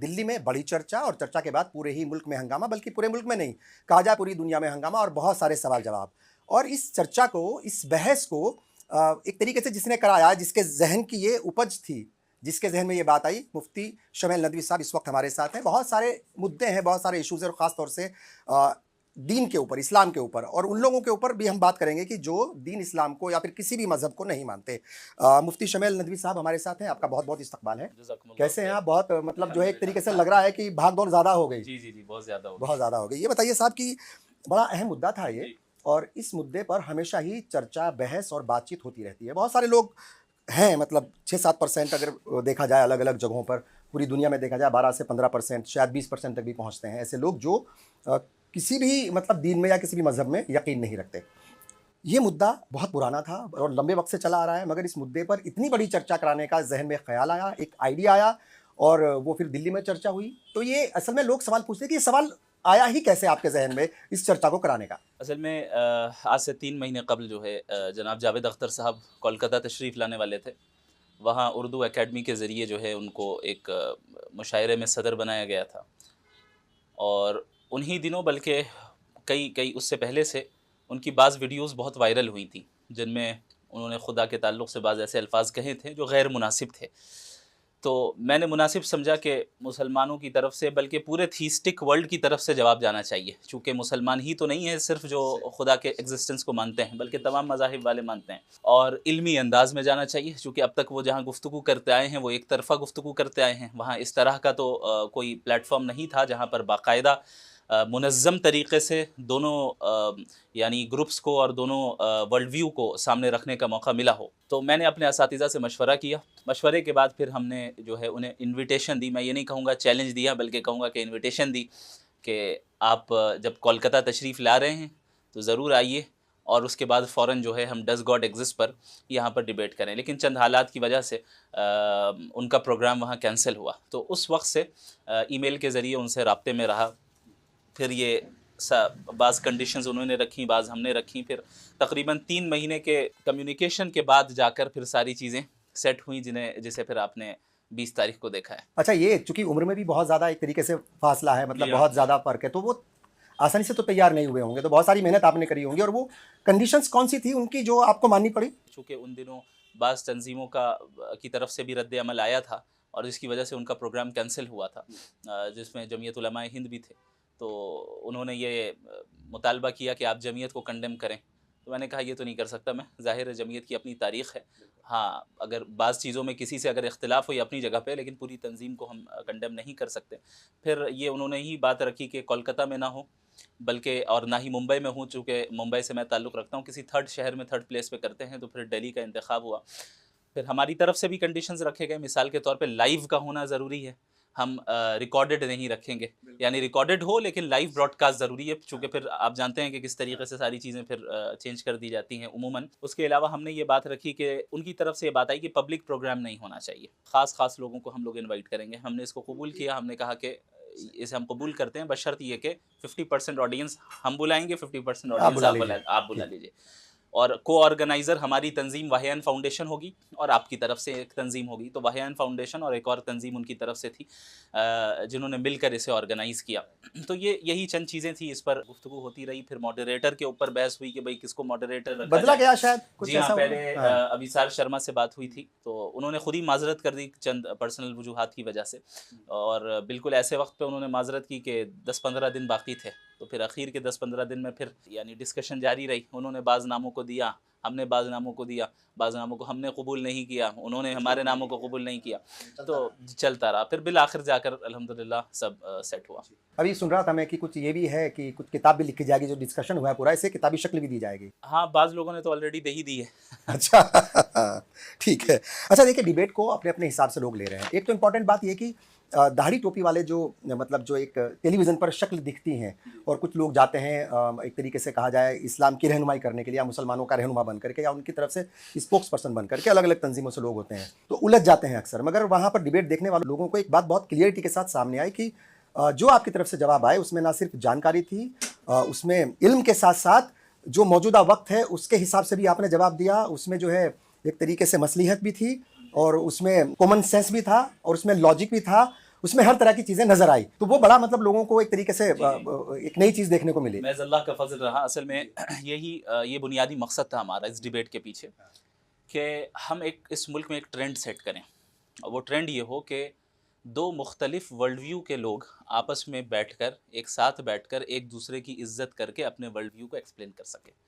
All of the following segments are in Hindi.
दिल्ली में बड़ी चर्चा और चर्चा के बाद पूरे ही मुल्क में हंगामा, बल्कि पूरे मुल्क में नहीं, कहा जाए पूरी दुनिया में हंगामा और बहुत सारे सवाल जवाब। और इस चर्चा को, इस बहस को एक तरीके से जिसने कराया, जिसके ज़हन की ये उपज थी, जिसके ज़हन में ये बात आई, मुफ्ती शमेल नदवी साहब इस वक्त हमारे साथ हैं। बहुत सारे मुद्दे हैं, बहुत सारे इश्यूज़ हैं और ख़ास तौर से दीन के ऊपर, इस्लाम के ऊपर और उन लोगों के ऊपर भी हम बात करेंगे कि जो दीन इस्लाम को या फिर किसी भी मज़हब को नहीं मानते। मुफ्ती शमेल नदवी साहब हमारे साथ हैं, आपका बहुत बहुत इस्तकबाल है। कैसे हैं आप? बहुत मतलब जो है एक तरीके से लग रहा है कि भाग दौड़ ज़्यादा हो गई। जी जी जी, बहुत ज़्यादा हो बहुत ज़्यादा हो गई। ये बताइए साहब कि बड़ा अहम मुद्दा था ये, और इस मुद्दे पर हमेशा ही चर्चा, बहस और बातचीत होती रहती है। बहुत सारे लोग हैं, मतलब 6-7% अगर देखा जाए अलग अलग जगहों पर, पूरी दुनिया में देखा जाए 12 से 15%, शायद 20% तक भी पहुंचते हैं ऐसे लोग जो किसी भी मतलब दीन में या किसी भी मज़हब में यकीन नहीं रखते। ये मुद्दा बहुत पुराना था और लंबे वक्त से चला आ रहा है, मगर इस मुद्दे पर इतनी बड़ी चर्चा कराने का जहन में ख्याल आया, एक आइडिया आया और वो फिर दिल्ली में चर्चा हुई। तो ये असल में लोग सवाल पूछते हैं कि ये सवाल आया ही कैसे आपके जहन में इस चर्चा को कराने का? असल में आज से 3 महीने कबल जो है जनाब जावेद अख्तर साहब कोलकाता तशरीफ़ लाने वाले थे। वहाँ उर्दू एकेडमी के ज़रिए जो है उनको एक मुशायरे में सदर बनाया गया था, और उन्हीं दिनों बल्कि कई कई उससे पहले से उनकी बाज़ वीडियोज़ बहुत वायरल हुई थी, जिनमें उन्होंने खुदा के ताल्लुक़ से बाज़ ऐसे अल्फाज़ कहे थे जो गैर मुनासिब थे। तो मैंने मुनासिब समझा कि मुसलमानों की तरफ से, बल्कि पूरे थीस्टिक वर्ल्ड की तरफ से जवाब जाना चाहिए, चूँकि मुसलमान ही तो नहीं है सिर्फ जो खुदा के एग्जिस्टेंस को मानते हैं, बल्कि तमाम मज़ाहिब वाले मानते हैं। और इल्मी अंदाज़ में जाना चाहिए, चूँकि अब तक वो जहाँ गुफ्तगू करते आए हैं वो एक तरफ़ा गुफ्तगू करते आए हैं। वहाँ इस तरह का तो कोई प्लेटफॉर्म नहीं था जहाँ पर बाकायदा मुनज़्ज़म तरीक़े से दोनों यानी ग्रुप्स को और दोनों वर्ल्ड व्यू को सामने रखने का मौका मिला हो। तो मैंने अपने असातिज़ा से मशवरा किया। मशवरे के बाद फिर हमने जो है उन्हें इन्विटेशन दी। मैं ये नहीं कहूँगा चैलेंज दिया, बल्कि कहूँगा कि इन्विटेशन दी कि आप जब कोलकाता तशरीफ़ ला रहे हैं तो ज़रूर आइए, और उसके बाद फ़ौरन जो है हम डज़ गॉड एग्ज़िस्ट पर यहाँ पर डिबेट करें। लेकिन चंद हालात की वजह से उनका प्रोग्राम वहाँ कैंसिल हुआ। तो उस वक्त से ईमेल के ज़रिए उनसे राब्ते में रहा। फिर ये बाज़ कंडीशंस उन्होंने रखी, बाज़ हमने रखी। फिर तकरीबन 3 महीने के कम्युनिकेशन के बाद जाकर फिर सारी चीज़ें सेट हुई, जिसे फिर आपने 20 तारीख को देखा है। अच्छा, ये चूँकि उम्र में भी बहुत ज़्यादा एक तरीके से फासला है, मतलब बहुत ज़्यादा फ़र्क है, तो वो आसानी से तो तैयार नहीं हुए होंगे, तो बहुत सारी मेहनत आपने करी होंगी। और वो कंडीशंस कौन-सी थी उनकी जो आपको माननी पड़ी? चूँकि उन दिनों बाज़ तंज़ीमों की तरफ से भी रद्द अमल आया था, और जिसकी वजह से उनका प्रोग्राम कैंसिल हुआ था, जिसमें जमीयत उलमाए हिंद भी थे। तो उन्होंने ये मुतालबा किया कि आप जमीयत को कंडेम करें। तो मैंने कहा ये तो नहीं कर सकता मैं, ज़ाहिर है जमीयत की अपनी तारीख़ है। हाँ, अगर बाज़ चीज़ों में किसी से अगर इख्तिलाफ़ हो, ये अपनी जगह पे, लेकिन पूरी तंज़ीम को हम कंडेम नहीं कर सकते। फिर ये उन्होंने ही बात रखी कि कोलकाता में ना हो, बल्कि और ना ही मुंबई में हूँ, चूँकि मुंबई से मैं ताल्लुक़ रखता हूँ, किसी थर्ड शहर में, थर्ड प्लेस पे करते हैं। तो फिर दिल्ली का इंतखाब हुआ। फिर हमारी तरफ से भी कंडीशंस रखे गए, मिसाल के तौर पे लाइव का होना ज़रूरी है, हम रिकॉर्डेड नहीं रखेंगे, यानी रिकॉर्डेड हो लेकिन लाइव ब्रॉडकास्ट ज़रूरी है, चूँकि फिर आप जानते हैं कि किस तरीके से सारी चीज़ें फिर चेंज कर दी जाती हैं उमूमन। उसके अलावा हमने ये बात रखी कि उनकी तरफ से ये बात आई कि पब्लिक प्रोग्राम नहीं होना चाहिए, ख़ास लोगों को हम लोग इन्वाइट करेंगे। हमने इसको कबूल किया। हमने कहा कि इसे हम कबूल करते हैं, बशर्त ये कि 50% ऑडियंस हम बुलाएंगे, 50% आप ऑडियंस बुला आप बुला लीजिए। और को-ऑर्गेनाइज़र हमारी तंजीम वाहियान फाउंडेशन होगी, और आपकी तरफ से एक तंजीम होगी। तो वाहियान फाउंडेशन और एक और तंजीम उनकी तरफ से थी, जिन्होंने मिलकर इसे ऑर्गेनाइज़ किया। तो यही चंद चीज़ें थी, इस पर गुफ्तगू होती रही। फिर मॉडरेटर के ऊपर बहस हुई कि भाई किसको मॉडरेटर रखा बदला जाए। गया शायद कुछ जी हाँ, ऐसा हुआ? पहले अभिसार शर्मा से बात हुई थी, तो उन्होंने खुद ही माजरत कर दी चंद पर्सनल वजूहात की वजह से, और बिल्कुल ऐसे वक्त पे उन्होंने माजरत की कि 10-15 दिन बाकी थे। तो फिर आखिर के 10-15 दिन में फिर यानी डिस्कशन जारी रही। उन्होंने बाज़ नामों को दिया, हमने बाज़ नामों को दिया, बाज़ नामों को हमने कबूल नहीं किया, उन्होंने हमारे नामों को कबूल नहीं किया। तो चलता रहा। फिर बिल आखिर जाकर अल्हम्दुलिल्लाह सब सेट हुआ। अभी सुन रहा था मैं कि कुछ ये भी है कि कुछ किताब भी लिखी जाएगी, जो डिस्कशन हुआ है पूरा, इसे किताबी शक्ल भी दी जाएगी। हाँ, बाज़ लोगों ने तो ऑलरेडी दे ही दी है। अच्छा ठीक है। अच्छा देखिए, डिबेट को अपने अपने हिसाब से लोग ले रहे हैं। एक तो इम्पॉर्टेंट बात ये कि दाढ़ी टोपी वाले जो मतलब जो एक टेलीविज़न पर शक्ल दिखती हैं, और कुछ लोग जाते हैं एक तरीके से कहा जाए इस्लाम की रहनुमाई करने के लिए, या मुसलमानों का रहनुमा बन करके, या उनकी तरफ से स्पोक्स पर्सन बन करके, अलग अलग तंजीमों से लोग होते हैं, तो उलझ जाते हैं अक्सर। मगर वहाँ पर डिबेट देखने वाले लोगों को एक बात बहुत क्लियरिटी के साथ सामने आई कि जो आपकी तरफ से जवाब आए उसमें ना सिर्फ जानकारी थी, उसमें इल्म के साथ साथ जो मौजूदा वक्त है उसके हिसाब से भी आपने जवाब दिया। उसमें जो है एक तरीके से मसलिहत भी थी, और उसमें कॉमन सेंस भी था, और उसमें लॉजिक भी था, उसमें हर तरह की चीज़ें नज़र आई, तो वो बड़ा मतलब लोगों को एक तरीके से एक नई चीज़ देखने को मिली। मैं अल्लाह का फजल रहा असल में यही ये बुनियादी मकसद था हमारा इस डिबेट के पीछे कि हम एक इस मुल्क में एक ट्रेंड सेट करें और वो ट्रेंड ये हो कि दो मुख्तलिफ वर्ल्ड व्यू के लोग आपस में बैठकर एक साथ बैठकर एक दूसरे की इज्जत करके अपने वर्ल्ड व्यू को एक्सप्लेन कर सके।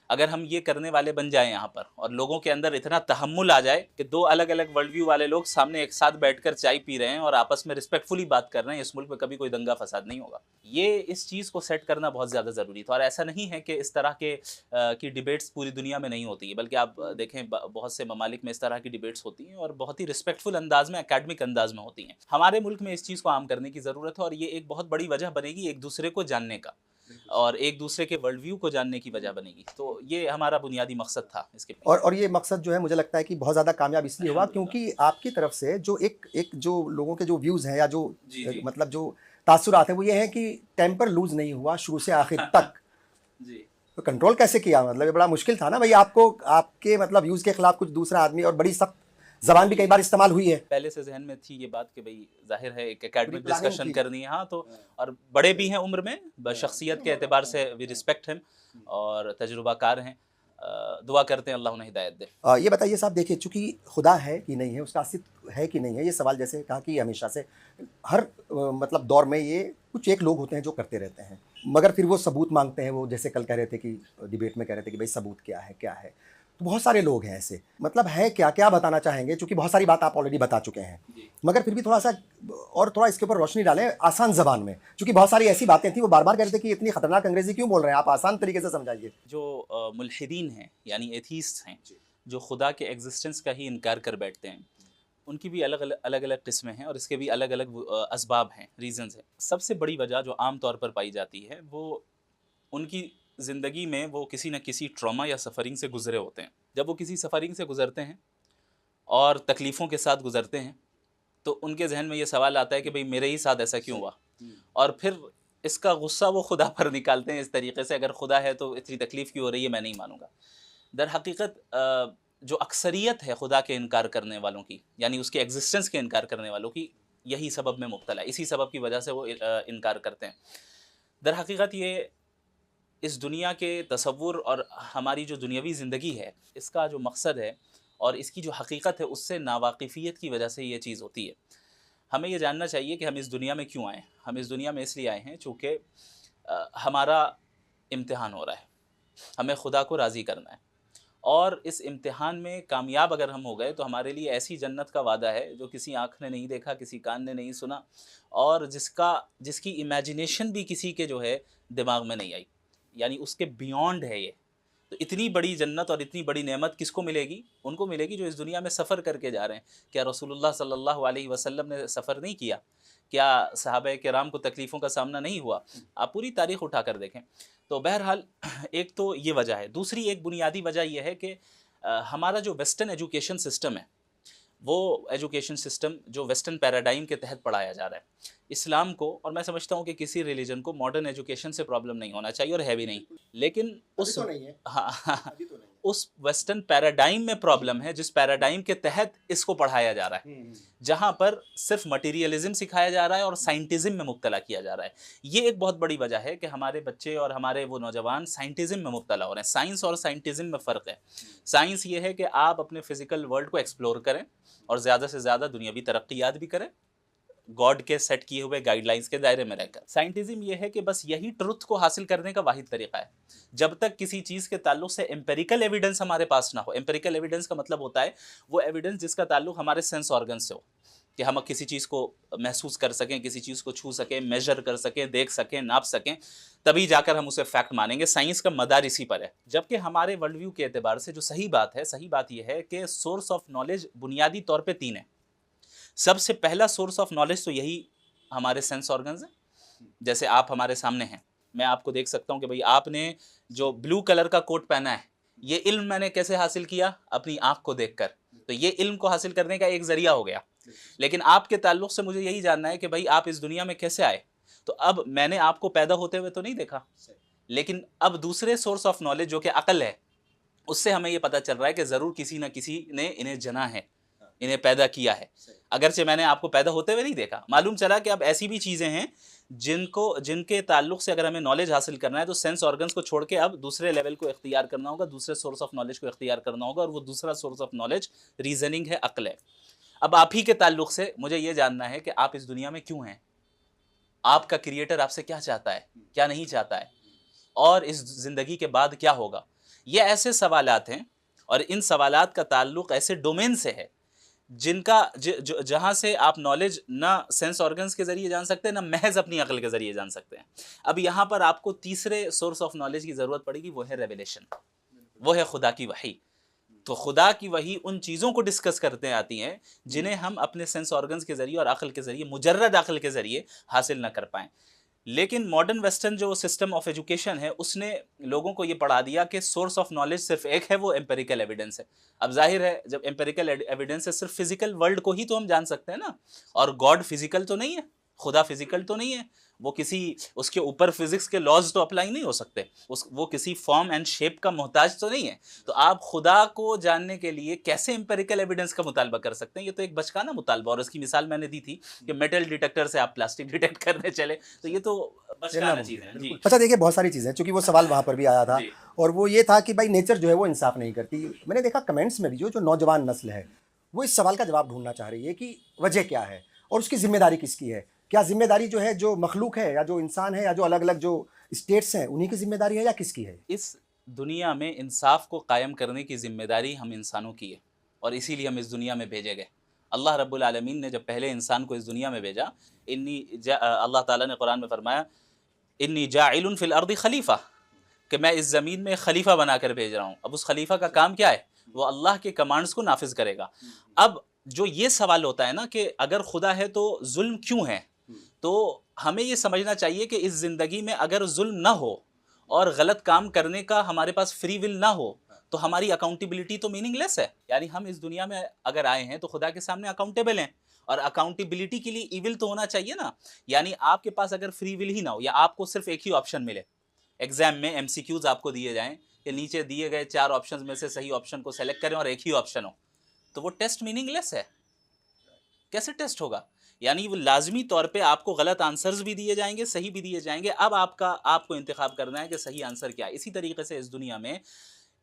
अगर हम ये करने वाले बन जाएं यहाँ पर और लोगों के अंदर इतना तहम्मुल आ जाए कि दो अलग अलग वर्ल्ड व्यू वाले लोग सामने एक साथ बैठकर चाय पी रहे हैं और आपस में रिस्पेक्टफुली बात कर रहे हैं, इस मुल्क में कभी कोई दंगा फसाद नहीं होगा। ये इस चीज़ को सेट करना बहुत ज़्यादा ज़रूरी था और ऐसा नहीं है कि इस तरह के की डिबेट्स पूरी दुनिया में नहीं होती है, बल्कि आप देखें बहुत से ममालिक में इस तरह की डिबेट्स होती हैं और बहुत ही रिस्पेक्टफुल अंदाज में, एकेडमिक अंदाज में होती हैं। हमारे मुल्क में इस चीज़ को आम करने की ज़रूरत है और ये एक बहुत बड़ी वजह बनेगी एक दूसरे को जानने का और एक दूसरे के वर्ल्ड व्यू को जानने की वजह बनेगी। तो ये हमारा बुनियादी मकसद था इसके पीछे। और ये मकसद जो है मुझे लगता है कि बहुत ज़्यादा कामयाब इसलिए हुआ क्योंकि आपकी तरफ से जो एक जो लोगों के जो व्यूज़ हैं या जो जी। मतलब जो तासुरात हैं वो ये हैं कि टेम्पर लूज़ नहीं हुआ शुरू से आखिर तक। जी। तो कंट्रोल कैसे किया? मतलब ये बड़ा मुश्किल था ना भाई, आपको आपके मतलब व्यूज़ के खिलाफ कुछ दूसरा आदमी, और बड़ी सख्त ज़बान भी कई बार इस्तेमाल हुई है। पहले से ज़हन में थी ये बात कि भाई ज़ाहिर है एक एकेडमिक बड़ी प्लानिंग डिस्कशन थी। करनी है, हाँ, तो और बड़े भी हैं उम्र में, शख्सियत के एतबार से वी रिस्पेक्ट हिम और तजुर्बाकार हैं। दुआ करते हैं अल्लाह उन्हें हिदायत दे। ये बताइए साहब, देखिए चूँकि खुदा है कि नहीं है, उसका अस्तित्व है कि नहीं है, ये सवाल जैसे कहा कि हमेशा से हर मतलब दौर में ये कुछ एक लोग होते हैं जो करते रहते हैं, मगर फिर वो सबूत मांगते हैं। वो जैसे कल कह रहे थे कि डिबेट में कह रहे थे कि भाई सबूत क्या है, क्या है? तो बहुत सारे लोग हैं ऐसे, मतलब है क्या, क्या बताना चाहेंगे? चूँकि बहुत सारी बात आप ऑलरेडी बता चुके हैं, मगर फिर भी थोड़ा-सा और थोड़ा इसके ऊपर रोशनी डालें आसान ज़बान में, चूँकि बहुत सारी ऐसी बातें थी, वो बार-बार कह रहे थे कि इतनी खतरनाक अंग्रेज़ी क्यों बोल रहे हैं आप? आसान तरीके से समझाइए। जो मुल्हिदीन हैं यानी एथीस्ट हैं, जो खुदा के एग्जिस्टेंस का ही इनकार कर बैठते हैं, उनकी भी अलग-अलग किस्में हैं और इसके भी अलग-अलग असबाब हैं, रीज़न्स हैं। सबसे बड़ी वजह जो आम तौर पर पाई जाती है वो उनकी ज़िंदगी में वो किसी न किसी ट्रॉमा या सफ़रिंग से गुज़रे होते हैं। जब वो किसी सफ़रिंग से गुज़रते हैं और तकलीफ़ों के साथ गुज़रते हैं, तो उनके ज़हन में ये सवाल आता है कि भई मेरे ही साथ ऐसा क्यों हुआ? और फिर इसका गुस्सा वो खुदा पर निकालते हैं इस तरीके से, अगर खुदा है तो इतनी तकलीफ़ क्यों हो रही है, मैं नहीं मानूँगा। दर हकीकत जो अक्सरियत है खुदा के इनकार करने वालों की, यानी उसके एग्जिस्टेंस के इनकार करने वालों की, यही सबब में मुब्तला है। इसी सबब की वजह से वो इनकार करते हैं। दर हकीकत ये इस दुनिया के तसव्वुर और हमारी जो दुनियावी ज़िंदगी है, इसका जो मकसद है और इसकी जो हकीकत है, उससे नावाकिफ़ियत की वजह से ये चीज़ होती है। हमें ये जानना चाहिए कि हम इस दुनिया में क्यों आए हैं। हम इस दुनिया में इसलिए आए हैं चूँकि हमारा इम्तिहान हो रहा है, हमें खुदा को राज़ी करना है और इस इम्तिहान में कामयाब अगर हम हो गए तो हमारे लिए ऐसी जन्नत का वादा है जो किसी आँख ने नहीं देखा, किसी कान ने नहीं सुना और जिसकी इमेजिनेशन भी किसी के जो है दिमाग में नहीं आई, यानी उसके बियॉन्ड है ये। तो इतनी बड़ी जन्नत और इतनी बड़ी नेमत किसको मिलेगी? उनको मिलेगी जो इस दुनिया में सफ़र करके जा रहे हैं। क्या रसूलुल्लाह सल्लल्लाहु अलैहि वसल्लम ने सफ़र नहीं किया? क्या सहाबाए किराम को तकलीफ़ों का सामना नहीं हुआ? आप पूरी तारीख़ उठा कर देखें। तो बहरहाल एक तो ये वजह है। दूसरी एक बुनियादी वजह ये है कि हमारा जो वेस्टर्न एजुकेशन सिस्टम है, वो एजुकेशन सिस्टम जो वेस्टर्न पैराडाइम के तहत पढ़ाया जा रहा है, इस्लाम को, और मैं समझता हूँ कि किसी रिलीजन को मॉडर्न एजुकेशन से प्रॉब्लम नहीं होना चाहिए और है भी नहीं, लेकिन उस अभी तो नहीं है। हाँ अभी तो नहीं है। उस वेस्टर्न पैराडाइम में प्रॉब्लम है जिस पैराडाइम के तहत इसको पढ़ाया जा रहा है, जहाँ पर सिर्फ मटीरियलिज्म सिखाया जा रहा है और साइंटिज्म में मुब्तला किया जा रहा है। ये एक बहुत बड़ी वजह है कि हमारे बच्चे और हमारे वो नौजवान साइंटिज्म में मुब्तला हो रहे हैं। साइंस और साइंटिज्म में फ़र्क है। साइंस ये है कि आप अपने फिज़िकल वर्ल्ड को एक्सप्लोर करें और ज़्यादा से ज़्यादा दुनियावी तरक्कियात भी करें, गॉड के सेट किए हुए गाइडलाइंस के दायरे में रहकर। साइंटिज्म ये है कि बस यही ट्रुथ को हासिल करने का वाहिद तरीका है। जब तक किसी चीज़ के ताल्लुक से एम्पेरिकल एविडेंस हमारे पास ना हो, एम्पेरिकल एविडेंस का मतलब होता है वो एविडेंस जिसका ताल्लुक हमारे सेंस ऑर्गन से हो, कि हम किसी चीज़ को महसूस कर सकें, किसी चीज़ को छू सकें, मेजर कर सकें, देख सकें, नाप सकें, तभी जाकर हम उसे फैक्ट मानेंगे। साइंस का मदार इसी पर है। जबकि हमारे वर्ल्ड व्यू के एतबार से जो सही बात यह है कि सोर्स ऑफ नॉलेज बुनियादी तौर पर 3 है। सबसे पहला सोर्स ऑफ नॉलेज तो यही हमारे सेंस ऑर्गन्स हैं। जैसे आप हमारे सामने हैं, मैं आपको देख सकता हूँ कि भाई आपने जो ब्लू कलर का कोट पहना है, ये इल्म मैंने कैसे हासिल किया? अपनी आँख को देखकर। तो ये इल्म को हासिल करने का एक ज़रिया हो गया। लेकिन आपके ताल्लुक़ से मुझे यही जानना है कि भाई आप इस दुनिया में कैसे आए? तो अब मैंने आपको पैदा होते हुए तो नहीं देखा, लेकिन अब दूसरे सोर्स ऑफ नॉलेज जो कि अक़ल है, उससे हमें ये पता चल रहा है कि ज़रूर किसी न किसी ने इन्हें जना है, इन्हें पैदा किया है। अगरचे मैंने आपको पैदा होते हुए नहीं देखा। मालूम चला कि अब ऐसी भी चीज़ें हैं जिनके ताल्लुक से अगर हमें नॉलेज हासिल करना है तो सेंस ऑर्गन्स को छोड़ के अब दूसरे लेवल को इख्तियार करना होगा, दूसरे सोर्स ऑफ नॉलेज को इख्तियार करना होगा, और वो दूसरा सोर्स ऑफ नॉलेज रीजनिंग है, अक्ल है। अब आप ही के ताल्लुक से मुझे ये जानना है कि आप इस दुनिया में क्यों हैं, आपका क्रिएटर आपसे क्या चाहता है, क्या नहीं चाहता है, और इस ज़िंदगी के बाद क्या होगा। ये ऐसे सवालात हैं और इन सवालात का ताल्लुक ऐसे डोमेन से है जिनका जहाँ से आप नॉलेज ना सेंस ऑर्गन्स के ज़रिए जान सकते हैं, ना महज अपनी अक्ल के ज़रिए जान सकते हैं। अब यहाँ पर आपको तीसरे सोर्स ऑफ नॉलेज की ज़रूरत पड़ेगी, वो है रेवलेशन, वो है खुदा की वही। तो खुदा की वही उन चीज़ों को डिस्कस करते आती हैं जिन्हें हम अपने सेंस ऑर्गन्स के ज़रिए और अक्ल के ज़रिए, मुजर्रद अक्ल के ज़रिए हासिल ना कर पाएँ। लेकिन मॉडर्न वेस्टर्न जो सिस्टम ऑफ एजुकेशन है उसने लोगों को ये पढ़ा दिया कि सोर्स ऑफ नॉलेज सिर्फ एक है, वो एम्पेरिकल एविडेंस है। अब जाहिर है जब एम्पेरिकल एविडेंस है, सिर्फ फिजिकल वर्ल्ड को ही तो हम जान सकते हैं ना, और गॉड फिजिकल तो नहीं है, खुदा फिजिकल तो नहीं है, वो किसी उसके ऊपर फिजिक्स के लॉज तो अप्लाई नहीं हो सकते, वो किसी फॉर्म एंड शेप का मोहताज तो नहीं है। तो आप खुदा को जानने के लिए कैसे एम्पेरिकल एविडेंस का मुतालबा कर सकते हैं? ये तो एक बचकाना मुतालबा, और उसकी मिसाल मैंने दी थी कि मेटल डिटेक्टर से आप प्लास्टिक डिटेक्ट करने चले, तो ये तो बचकाना चीज़ है जी। अच्छा देखिए, बहुत सारी चीज़ें, चूंकि वो सवाल वहाँ पर भी आया था, जी। और वो ये था कि भाई नेचर जो है वो इंसाफ नहीं करती। मैंने देखा कमेंट्स में भी जो नौजवान नस्ल है वो इस सवाल का जवाब ढूंढना चाह रही है कि वजह क्या है और उसकी जिम्मेदारी किसकी है। क्या जिम्मेदारी जो है जो मखलूक है या जो इंसान है या जो अलग अलग जो स्टेट्स हैं उन्हीं की जिम्मेदारी है या किसकी है? इस दुनिया में इंसाफ को कायम करने की जिम्मेदारी हम इंसानों की है, और इसीलिए हम इस दुनिया में भेजे गए। अल्लाह रब्बुल आलमीन ने जब पहले इंसान को इस दुनिया में भेजा, अल्लाह ताला ने कुरान में फरमाया, इन्नी जाइलुन फिल अर्दी खलीफा, कि मैं इस ज़मीन में खलीफा बनाकर भेज रहा हूँ। अब उस खलीफा का काम क्या है? वो अल्लाह के कमांड्स को नाफिज करेगा। अब जो ये सवाल होता है ना कि अगर खुदा है तो जुल्म क्यों है, तो हमें ये समझना चाहिए कि इस ज़िंदगी में अगर जुल्म ना हो और गलत काम करने का हमारे पास फ्री विल ना हो तो हमारी अकाउंटेबिलिटी तो मीनिंगलेस है। यानी हम इस दुनिया में अगर आए हैं तो खुदा के सामने अकाउंटेबल हैं, और अकाउंटेबिलिटी के लिए ईविल तो होना चाहिए ना। यानी आपके पास अगर फ्री विल ही ना हो, या आपको सिर्फ एक ही ऑप्शन मिले, एग्जाम में एमसीक्यूज आपको दिए जाएं कि नीचे दिए गए 4 ऑप्शंस में से सही ऑप्शन को सेलेक्ट करें और एक ही ऑप्शन हो, तो वो टेस्ट मीनिंगलेस है। कैसे टेस्ट होगा? यानी वो लाजमी तौर पे आपको गलत आंसर्स भी दिए जाएंगे, सही भी दिए जाएंगे। अब आपको इंतखाब करना है कि सही आंसर क्या है। इसी तरीके से इस दुनिया में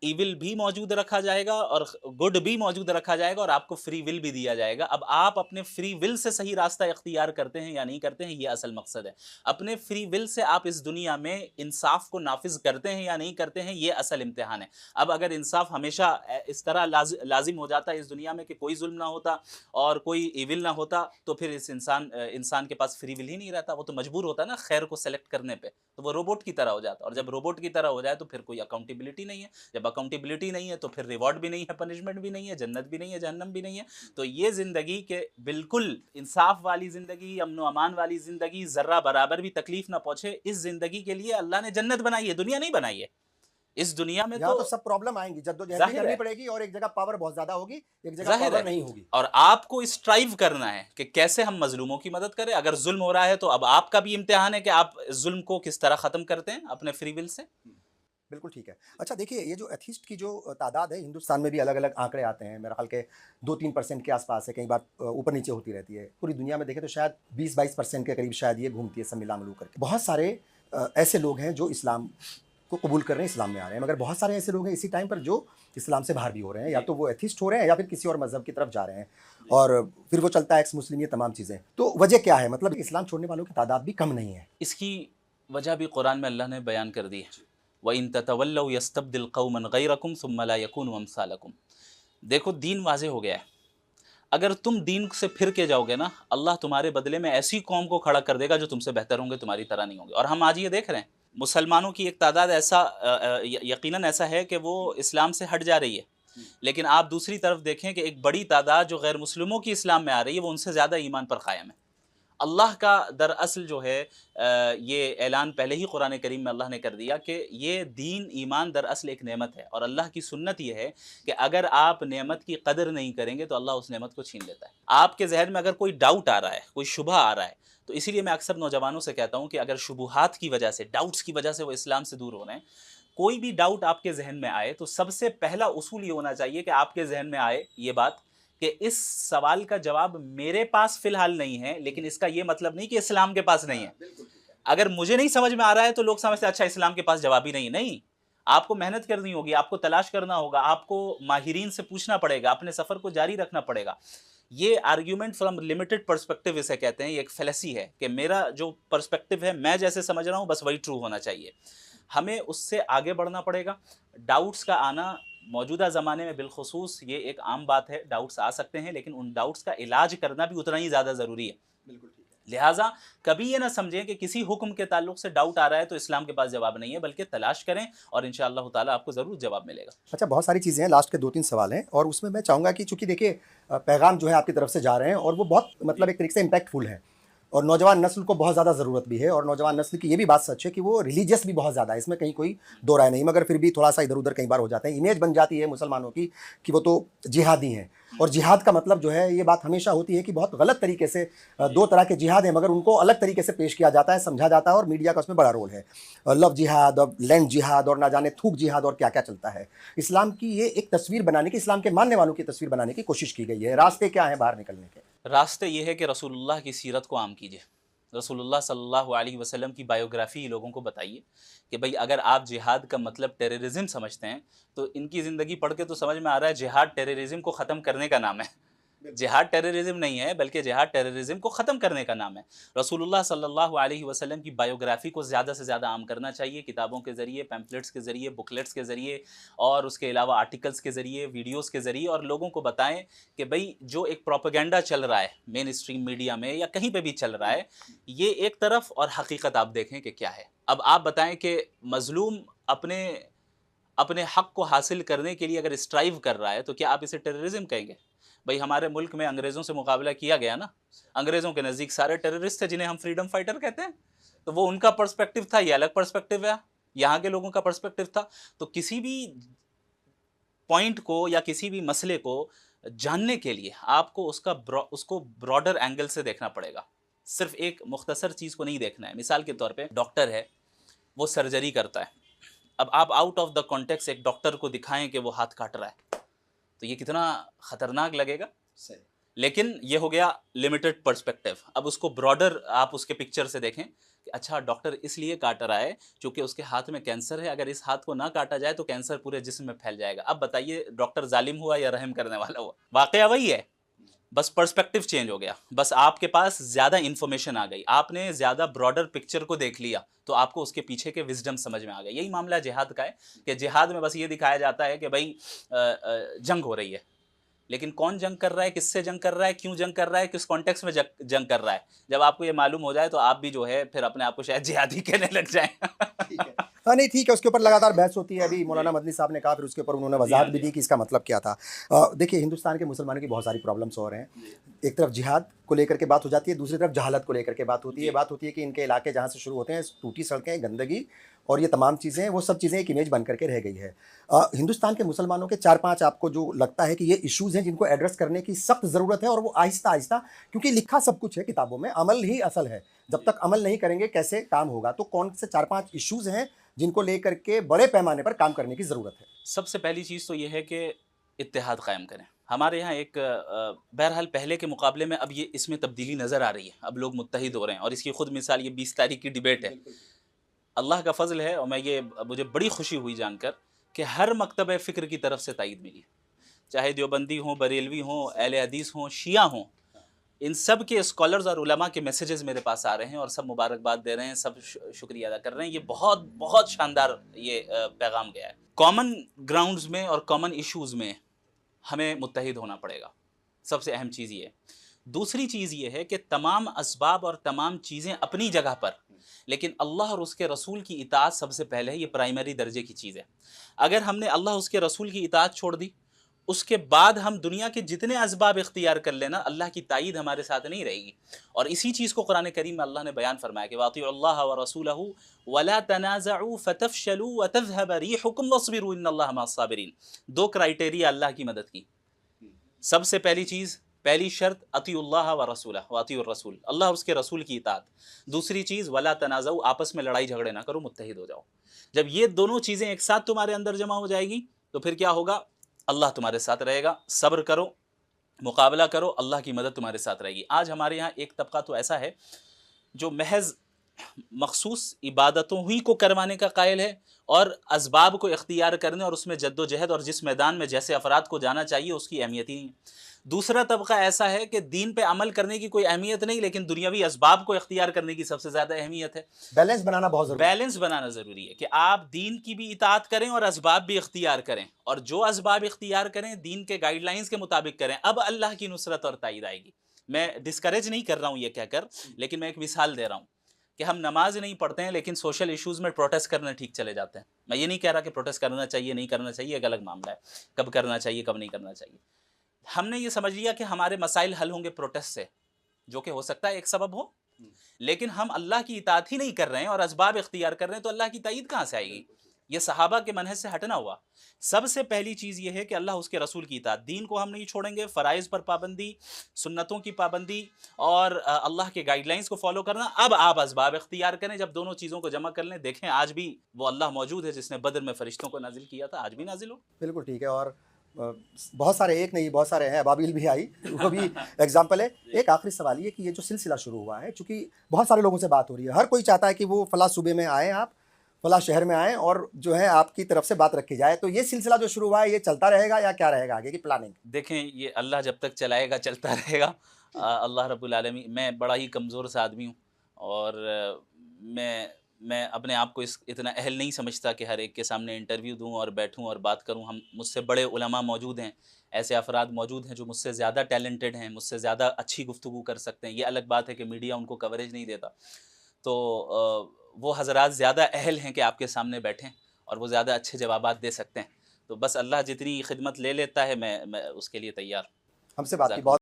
ईविल भी मौजूद रखा जाएगा और गुड भी मौजूद रखा जाएगा, और आपको फ्री विल भी दिया जाएगा। अब आप अपने फ्री विल से सही रास्ता इख्तियार करते हैं या नहीं करते हैं, ये असल मकसद है। अपने फ्री विल से आप इस दुनिया में इंसाफ को नाफिज करते हैं या नहीं करते हैं, ये असल इम्तिहान है। अब अगर इंसाफ हमेशा इस तरह लाजिम हो जाता है इस दुनिया में कि कोई जुल्म ना होता और कोई ईविल ना होता, तो फिर इस इंसान के पास फ्री विल ही नहीं रहता। वो तो मजबूर होता ना खैर को सेलेक्ट करने पे, तो वो रोबोट की तरह हो जाता। और जब रोबोट की तरह हो जाए तो फिर कोई अकाउंटेबिलिटी नहीं है। जब अकाउंटेबिलिटी नहीं है तो फिर रिवॉर्ड भी नहीं है, पनिशमेंट भी नहीं है, जन्नत भी नहीं है, जहन्नम भी नहीं है। तो ये ज़िंदगी के बिल्कुल इंसाफ वाली ज़िंदगी, अमन व अमान वाली ज़िंदगी, ज़र्रा बराबर भी तकलीफ ना पहुँचे, इस ज़िंदगी के लिए अल्लाह ने जन्नत बनाई है, दुनिया नहीं बनाई है। इस दुनिया में यहाँ तो सब प्रॉब्लम आएंगी, जद्दोजहद भी जाहिर करनी है। पड़ेगी, और एक जगह पावर बहुत ज्यादा होगी, एक जगह जाहिर पावर है। नहीं होगी। और आपको स्ट्राइव करना है कि कैसे हम मजलूमों की मदद करें। अगर जुल्म हो रहा है तो अब आपका भी इम्तिहान है कि आप जुल्म को किस तरह ख़त्म करते हैं अपने फ्री विल से। बिल्कुल ठीक है। अच्छा देखिए, ये जो एथिस्ट की जो तादाद है हिंदुस्तान में भी अलग अलग आंकड़े आते हैं, मेरा ख्याल के 2-3% के आसपास है, कई बार ऊपर नीचे होती रहती है। पूरी दुनिया में देखें तो शायद 20-22% के करीब शायद ये घूमती है सब मिला मिलू करके। बहुत सारे ऐसे लोग हैं जो इस्लाम को कबूल कर रहे हैं, इस्लाम में आ रहे हैं, मगर बहुत सारे ऐसे लोग हैं इसी टाइम पर जो इस्लाम से बाहर भी हो रहे हैं, या तो वो एथिस्ट हो रहे हैं या फिर किसी और मजहब की तरफ जा रहे हैं, और फिर वो चलता है एक्स मुस्लिम, ये तमाम चीज़ें। तो वजह क्या है? मतलब इस्लाम छोड़ने वालों की तादाद भी कम नहीं है। इसकी वजह भी कुरान में अल्लाह ने बयान कर दी है, व इन ततवल्लौ यस्तब्दिल कौमन गैरकुम सुम्मा ला यकूनु अमसालकुम। देखो दीन वाज़े हो गया है, अगर तुम दीन से फिर के जाओगे ना, अल्लाह तुम्हारे बदले में ऐसी कौम को खड़ा कर देगा जो तुमसे बेहतर होंगे, तुम्हारी तरह नहीं होंगे। और हम आज ये देख रहे हैं मुसलमानों की एक तादाद ऐसा यकीनन ऐसा है कि वो इस्लाम से हट जा रही है, लेकिन आप दूसरी तरफ देखें कि एक बड़ी तादाद जो गैर मुस्लिमों की इस्लाम में आ रही है वो उनसे ज़्यादा ईमान पर कायम है। अल्लाह का दरअसल जो है ये ऐलान पहले ही कुरान करीम में अल्लाह ने कर दिया कि ये दीन ईमान दरअसल एक नेमत है, और अल्लाह की सुन्नत ये है कि अगर आप नेमत की कदर नहीं करेंगे तो अल्लाह उस नेमत को छीन लेता है। आपके जहन में अगर कोई डाउट आ रहा है, कोई शुबह आ रहा है, तो इसीलिए मैं अक्सर नौजवानों से कहता हूँ कि अगर शुबुहात की वजह से, डाउट्स की वजह से वो इस्लाम से दूर हो रहे हैं, कोई भी डाउट आपके जहन में आए तो सबसे पहला उसूल ये होना चाहिए कि आपके जहन में आए ये बात कि इस सवाल का जवाब मेरे पास फिलहाल नहीं है, लेकिन इसका ये मतलब नहीं कि इस्लाम के पास नहीं है। अगर मुझे नहीं समझ में आ रहा है तो लोग समझते हैं अच्छा इस्लाम के पास जवाब ही नहीं। आपको मेहनत करनी होगी, आपको तलाश करना होगा, आपको माहिरीन से पूछना पड़ेगा, अपने सफ़र को जारी रखना पड़ेगा। ये आर्ग्यूमेंट फ्रॉम लिमिटेड पर्सपेक्टिव इसे कहते हैं। ये एक फेलेसी है कि मेरा जो पर्सपेक्टिव है, मैं जैसे समझ रहा हूँ बस वही ट्रू होना चाहिए। हमें उससे आगे बढ़ना पड़ेगा। डाउट्स का आना मौजूदा ज़माने में बिलखुसूस ये एक आम बात है। डाउट्स आ सकते हैं, लेकिन उन डाउट्स का इलाज करना भी उतना ही ज़्यादा ज़रूरी है। बिल्कुल ठीक है। लिहाजा कभी ये ना समझें कि किसी हुक्म के ताल्लुक से डाउट आ रहा है तो इस्लाम के पास जवाब नहीं है, बल्कि तलाश करें और इंशाअल्लाह ताला आपको ज़रूर जवाब मिलेगा। अच्छा, बहुत सारी चीज़ें हैं, लास्ट के 2-3 सवाल हैं और उसमें मैं चाहूँगा कि चूँकि देखिए पैगाम जो है आपकी तरफ से जा रहे हैं और वो बहुत मतलब एक तरीके से इम्पैक्टफुल है और नौजवान नस्ल को बहुत ज़्यादा ज़रूरत भी है और नौजवान नस्ल की ये भी बात सच है कि वो रिलीजियस भी बहुत ज़्यादा है, इसमें कहीं कोई दो राय नहीं, मगर फिर भी थोड़ा-सा इधर-उधर कई बार हो जाते हैं। इमेज बन जाती है मुसलमानों की कि वो तो जिहादी हैं और जिहाद का मतलब जो है, ये बात हमेशा होती है कि बहुत गलत तरीके से दो तरह के जिहाद हैं, मगर उनको अलग तरीके से पेश किया जाता है, समझा जाता है और मीडिया का उसमें बड़ा रोल है। लव जिहाद और लैंड जिहाद और ना जाने थूक जिहाद और क्या-क्या चलता है। इस्लाम की ये एक तस्वीर बनाने की, इस्लाम के मानने वालों की तस्वीर बनाने की कोशिश की गई है। रास्ते क्या हैं बाहर निकलने के? रास्ते ये है कि रसूलुल्लाह की सीरत को आम कीजिए। रसूलुल्लाह सल्लल्लाहु अलैहि वसल्लम की बायोग्राफ़ी लोगों को बताइए कि भाई अगर आप जिहाद का मतलब टेररिज्म समझते हैं तो इनकी ज़िंदगी पढ़ के तो समझ में आ रहा है जिहाद टेररिज्म को ख़त्म करने का नाम है। जिहाद टेररिज्म नहीं है, बल्कि जिहाद टेररिज्म को ख़त्म करने का नाम है। रसूलुल्लाह सल्लल्लाहु अलैहि वसल्लम की बायोग्राफ़ी को ज़्यादा से ज़्यादा आम करना चाहिए, किताबों के ज़रिए, पैम्फलेट्स के ज़रिए, बुकलेट्स के ज़रिए और उसके अलावा आर्टिकल्स के ज़रिए, वीडियोज़ के ज़रिए, और लोगों को बताएं कि भाई जो एक प्रोपेगेंडा चल रहा है मेन स्ट्रीम मीडिया में या कहीं पे भी चल रहा है, ये एक तरफ और हकीकत आप देखें कि क्या है। अब आप बताएं कि मज़लूम अपने अपने हक़ को हासिल करने के लिए अगर स्ट्राइव कर रहा है तो क्या आप इसे टेररिज्म कहेंगे? भाई हमारे मुल्क में अंग्रेज़ों से मुकाबला किया गया ना, अंग्रेज़ों के नज़दीक सारे टेररिस्ट थे जिन्हें हम फ्रीडम फाइटर कहते हैं। तो वो उनका पर्सपेक्टिव था, ये अलग पर्सपेक्टिव है, यहाँ के लोगों का पर्सपेक्टिव था। तो किसी भी पॉइंट को या किसी भी मसले को जानने के लिए आपको उसको ब्रॉडर एंगल से देखना पड़ेगा। सिर्फ एक मुख्तसर चीज़ को नहीं देखना है। मिसाल के तौर पे डॉक्टर है, वो सर्जरी करता है। अब आप आउट ऑफ द कॉन्टेक्स्ट एक डॉक्टर को दिखाएं कि वो हाथ काट रहा है तो ये कितना ख़तरनाक लगेगा। सही। लेकिन ये हो गया लिमिटेड पर्सपेक्टिव। अब उसको ब्रॉडर आप उसके पिक्चर से देखें कि अच्छा डॉक्टर इसलिए काट रहा है क्योंकि उसके हाथ में कैंसर है, अगर इस हाथ को ना काटा जाए तो कैंसर पूरे जिस्म में फैल जाएगा। अब बताइए डॉक्टर जालिम हुआ या रहम करने वाला हुआ? वाकया वही है, बस पर्सपेक्टिव चेंज हो गया। बस आपके पास ज़्यादा इन्फॉर्मेशन आ गई, आपने ज़्यादा ब्रॉडर पिक्चर को देख लिया तो आपको उसके पीछे के विजडम समझ में आ गया। यही मामला जिहाद का है कि जिहाद में बस ये दिखाया जाता है कि भाई जंग हो रही है, लेकिन कौन जंग कर रहा है, किससे जंग कर रहा है, क्यों जंग कर रहा है, किस कॉन्टेक्स्ट में जंग कर रहा है। जब आपको ये मालूम हो जाए तो आप भी जो है फिर अपने आप को शायद जिहादी कहने लग जाएं। ठीक है। हाँ, नहीं ठीक है, उसके ऊपर लगातार बहस होती है। अभी मौलाना मदनी साहब ने कहा, फिर उसके ऊपर उन्होंने वजाहत भी दी कि इसका मतलब क्या था। देखिए, हिंदुस्तान के मुसलमानों की बहुत सारी प्रॉब्लम्स हो रहे हैं। एक तरफ जिहाद को लेकर के बात हो जाती है, दूसरी तरफ जहालत को लेकर के बात होती है। बात होती है कि इनके इलाके जहाँ से शुरू होते हैं, टूटी सड़कें, गंदगी और ये तमाम चीज़ें, वो सब चीज़ें एक इमेज बन करके रह गई है। हिंदुस्तान के मुसलमानों के 4-5 आपको जो लगता है कि ये इश्यूज़ हैं जिनको एड्रेस करने की सख्त ज़रूरत है, और वो आहिस्ता-आहिस्ता, क्योंकि लिखा सब कुछ है किताबों में, अमल ही असल है। जब तक अमल नहीं करेंगे कैसे काम होगा? तो कौन से 4-5 इश्यूज़ हैं जिनको लेकर के बड़े पैमाने पर काम करने की ज़रूरत है? सबसे पहली चीज़ तो ये है कि इत्तेहाद कायम करें। हमारे यहाँ एक बहरहाल पहले के मुकाबले में अब ये इसमें तब्दीली नज़र आ रही है। अब लोग मुत्तहिद हो रहे हैं और इसकी खुद मिसाल ये 20 तारीख की डिबेट है। अल्लाह का फ़ज़ल है और मुझे बड़ी खुशी हुई जानकर कि हर मकतब फ़िक्र की तरफ से तायीद मिली। चाहे देवबंदी हों, बरेलवी हों, अहले हदीस हों, शिया हों, इन सब के स्कॉलर्स और उलमा के मैसेजेस मेरे पास आ रहे हैं और सब मुबारकबाद दे रहे हैं, सब शुक्रिया अदा कर रहे हैं। ये बहुत बहुत शानदार ये पैगाम गया है। कॉमन ग्राउंड्स में और कॉमन इश्यूज़ में हमें मुत्तहिद होना पड़ेगा, सबसे अहम चीज़ ये है। दूसरी चीज़ ये है कि तमाम असबाब और तमाम चीज़ें अपनी जगह पर, लेकिन अल्लाह और उसके रसूल की इताअत सबसे पहले है। ये प्राइमरी दर्जे की चीज़ है। अगर हमने अल्लाह उसके रसूल की इताअत छोड़ दी, उसके बाद हम दुनिया के जितने असबाब इख्तियार कर लेना, अल्लाह की तायीद हमारे साथ नहीं रहेगी। और इसी चीज़ को कुरान करीम में अल्लाह ने बयान फरमाया कि वातिउल्लाह व रसूलहू वला तनाज़अू फतफ़शलू व तज़हब रिहुकुम वस्बिरू इन्नल्लाह मअस-साबिरीन। 2 क्राइटेरिया अल्लाह की मदद की। सबसे पहली चीज़, पहली शर्त अतिउल्लाह व रसूलह व अतिउर रसूल, अल्लाह उसके रसूल की इताअत। दूसरी चीज़ वला तनाज़अू, आपस में लड़ाई झगड़े ना करो, मुत्तहिद हो जाओ। जब ये दोनों चीज़ें एक साथ तुम्हारे अंदर जमा हो जाएगी तो फिर क्या होगा? अल्लाह तुम्हारे साथ रहेगा। सब्र करो, मुकाबला करो, अल्लाह की मदद तुम्हारे साथ रहेगी। आज हमारे यहाँ एक तबका तो ऐसा है जो महज मखसूस इबादतों ही को करवाने का कायल है और असबाब को इख्तियार करने और उसमें जद्दोजहद और जिस मैदान में जैसे अफराद को जाना चाहिए उसकी अहमियत ही नहीं है। दूसरा तबका ऐसा है कि दीन पे अमल करने की कोई अहमियत नहीं, लेकिन दुनियावी असबाब को इख्तियार करने की सबसे ज़्यादा अहमियत है। बैलेंस बनाना बहुत ज़रूरी है। बैलेंस बनाना ज़रूरी है कि आप दीन की भी इताअत करें और असबाब भी इख्तियार करें, और जो असबाब इख्तियार करें दीन के गाइडलाइंस के मुताबिक करें, अब अल्लाह की नुसरत और ताईद आएगी। मैं डिस्करेज नहीं कर रहा हूँ ये कहकर, लेकिन मैं एक मिसाल दे रहा हूँ कि हम नमाज नहीं पढ़ते हैं लेकिन सोशल इश्यूज़ में प्रोटेस्ट करने ठीक चले जाते हैं। मैं ये नहीं कह रहा कि प्रोटेस्ट करना चाहिए नहीं करना चाहिए, एक अलग मामला है, कब करना चाहिए कब नहीं करना चाहिए। हमने ये समझ लिया कि हमारे मसाइल हल होंगे प्रोटेस्ट से, जो कि हो सकता है एक सबब हो, लेकिन हम अल्लाह की इताअत ही नहीं कर रहे हैं और असबाब इख्तियार कर रहे हैं, तो अल्लाह की ताईद कहाँ से आएगी? ये सहाबा के मनहज से हटना हुआ। सबसे पहली चीज़ ये है कि अल्लाह उसके रसूल की इताअत, दीन को हम नहीं छोड़ेंगे, फ़राइज़ पर पाबंदी, सुन्नतों की पाबंदी और अल्लाह के गाइडलाइंस को फॉलो करना। अब आप असबाब इख्तियार करें, जब दोनों चीज़ों को जमा कर लें, देखें आज भी वो अल्लाह मौजूद है जिसने बदर में फ़रिश्तों को नाज़िल किया था, आज भी नाज़िल हो। बिल्कुल ठीक है। और बहुत सारे, एक नहीं बहुत सारे हैं, अबाबिल भी आई, वो भी एग्जाम्पल है। एक आखिरी सवाल ये कि ये जो सिलसिला शुरू हुआ है, चूँकि बहुत सारे लोगों से बात हो रही है, हर कोई चाहता है कि वो फलां सूबे में आएँ आप, फलां शहर में आएँ और जो है आपकी तरफ से बात रखी जाए, तो ये सिलसिला जो शुरू हुआ है ये चलता रहेगा या क्या रहेगा आगे की प्लानिंग? देखें, ये अल्लाह जब तक चलाएगा चलता रहेगा। अल्लाह रब्बुल आलमीन, मैं बड़ा ही कमज़ोर सा आदमी हूँ और मैं अपने आप को इस इतना अहल नहीं समझता कि हर एक के सामने इंटरव्यू दूँ और बैठूँ और बात करूँ। हम मुझसे बड़े उलमा मौजूद हैं, ऐसे अफराद मौजूद हैं जो मुझसे ज़्यादा टैलेंटेड हैं, मुझसे ज़्यादा अच्छी गुफ्तगू कर सकते हैं। ये अलग बात है कि मीडिया उनको कवरेज नहीं देता। तो वो हज़रात ज़्यादा अहल हैं कि आपके सामने बैठें और वो ज़्यादा अच्छे जवाबात दे सकते हैं। तो बस अल्लाह जितनी खिदमत ले लेता है, मैं उसके लिए तैयार हूँ। हमसे बात की ज़ाकल्लाह। बहुत